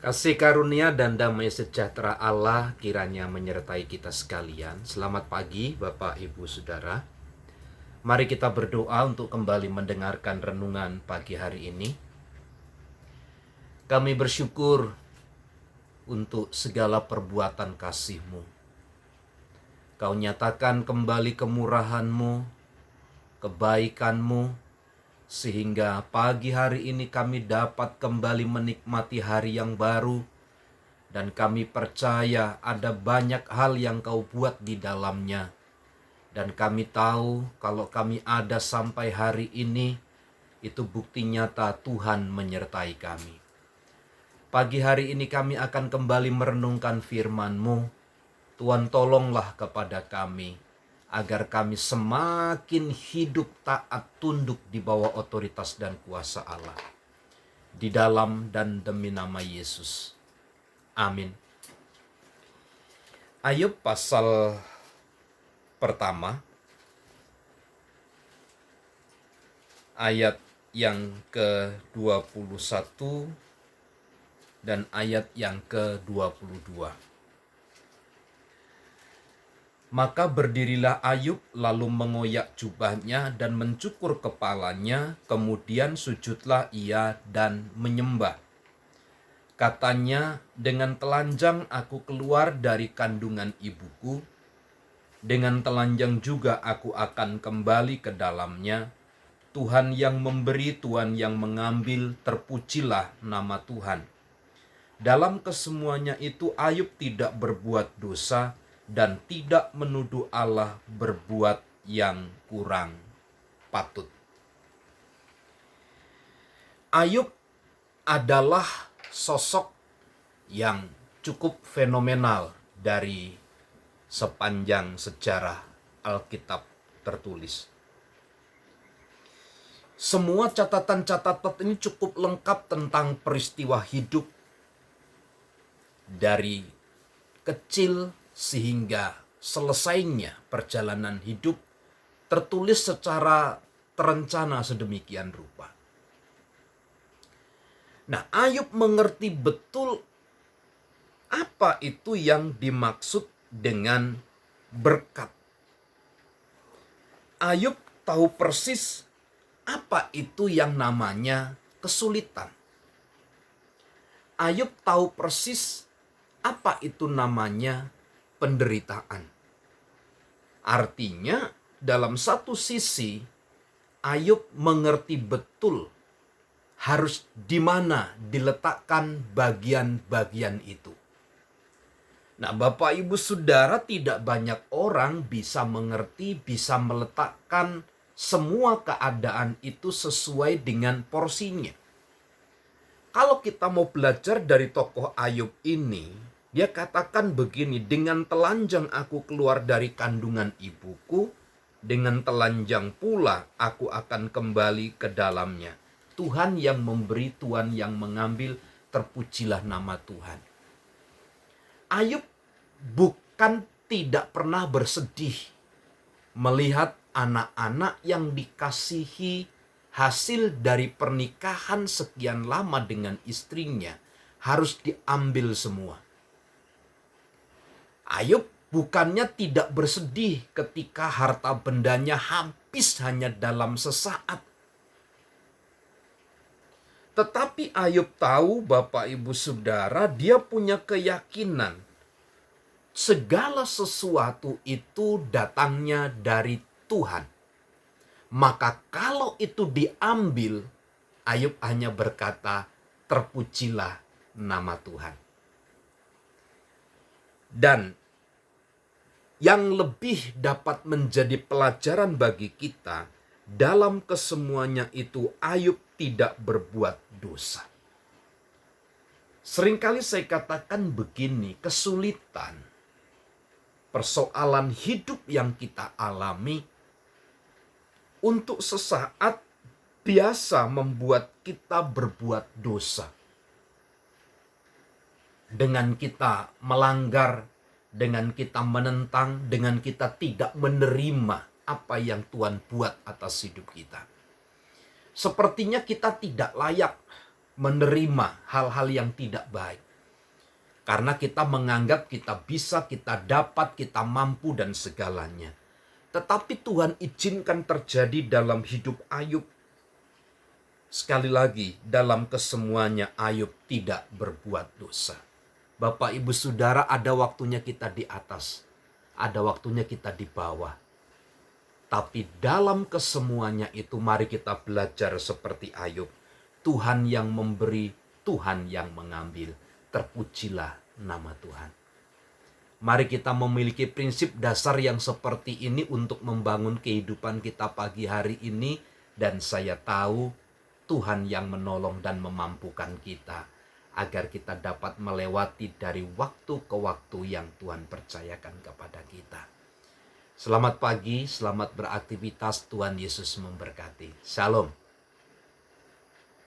Kasih karunia dan damai sejahtera Allah kiranya menyertai kita sekalian. Selamat pagi Bapak Ibu Saudara. Mari kita berdoa untuk kembali mendengarkan renungan pagi hari ini. Kami bersyukur untuk segala perbuatan kasih-Mu. Kau nyatakan kembali kemurahan-Mu, kebaikan-Mu, sehingga pagi hari ini kami dapat kembali menikmati hari yang baru. Dan kami percaya ada banyak hal yang Kau buat di dalamnya. Dan kami tahu kalau kami ada sampai hari ini, itu bukti nyata Tuhan menyertai kami. Pagi hari ini kami akan kembali merenungkan firman-Mu. Tuhan, tolonglah kepada kami, agar kami semakin hidup taat tunduk di bawah otoritas dan kuasa Allah. Di dalam dan demi nama Yesus. Amin. Ayub pasal pertama, ayat yang ke-21 dan ayat yang ke-22. Maka berdirilah Ayub lalu mengoyak jubahnya dan mencukur kepalanya, kemudian sujudlah ia dan menyembah. Katanya, dengan telanjang aku keluar dari kandungan ibuku, dengan telanjang juga aku akan kembali ke dalamnya. Tuhan yang memberi, Tuhan yang mengambil, terpujilah nama Tuhan. Dalam kesemuanya itu Ayub tidak berbuat dosa dan tidak menuduh Allah berbuat yang kurang patut. Ayub adalah sosok yang cukup fenomenal dari sepanjang sejarah Alkitab tertulis. Semua catatan-catatan ini cukup lengkap tentang peristiwa hidup dari kecil sehingga selesainya perjalanan hidup, tertulis secara terencana sedemikian rupa. Nah, Ayub mengerti betul apa itu yang dimaksud dengan berkat. Ayub tahu persis apa itu yang namanya kesulitan. Ayub tahu persis apa itu namanya penderitaan. Artinya, dalam satu sisi, Ayub mengerti betul harus di mana diletakkan bagian-bagian itu. Nah, Bapak Ibu Saudara, tidak banyak orang bisa mengerti, bisa meletakkan semua keadaan itu sesuai dengan porsinya. Kalau kita mau belajar dari tokoh Ayub ini, dia katakan begini, dengan telanjang aku keluar dari kandungan ibuku, dengan telanjang pula aku akan kembali ke dalamnya. Tuhan yang memberi, Tuhan yang mengambil, terpujilah nama Tuhan. Ayub bukan tidak pernah bersedih melihat anak-anak yang dikasihi hasil dari pernikahan sekian lama dengan istrinya harus diambil semua. Ayub bukannya tidak bersedih ketika harta bendanya habis hanya dalam sesaat. Tetapi Ayub tahu, Bapak Ibu Saudara, dia punya keyakinan segala sesuatu itu datangnya dari Tuhan. Maka kalau itu diambil, Ayub hanya berkata, terpujilah nama Tuhan. Dan yang lebih dapat menjadi pelajaran bagi kita, dalam kesemuanya itu Ayub tidak berbuat dosa. Seringkali saya katakan begini, kesulitan, persoalan hidup yang kita alami, untuk sesaat biasa membuat kita berbuat dosa. Dengan kita melanggar, dengan kita menentang, dengan kita tidak menerima apa yang Tuhan buat atas hidup kita. Sepertinya kita tidak layak menerima hal-hal yang tidak baik. Karena kita menganggap kita bisa, kita dapat, kita mampu dan segalanya. Tetapi Tuhan izinkan terjadi dalam hidup Ayub. Sekali lagi, dalam kesemuanya Ayub tidak berbuat dosa. Bapak, Ibu, Saudara, ada waktunya kita di atas, ada waktunya kita di bawah. Tapi dalam kesemuanya itu mari kita belajar seperti Ayub. Tuhan yang memberi, Tuhan yang mengambil. Terpujilah nama Tuhan. Mari kita memiliki prinsip dasar yang seperti ini untuk membangun kehidupan kita pagi hari ini. Dan saya tahu Tuhan yang menolong dan memampukan kita agar kita dapat melewati dari waktu ke waktu yang Tuhan percayakan kepada kita. Selamat pagi, selamat beraktivitas, Tuhan Yesus memberkati. Shalom.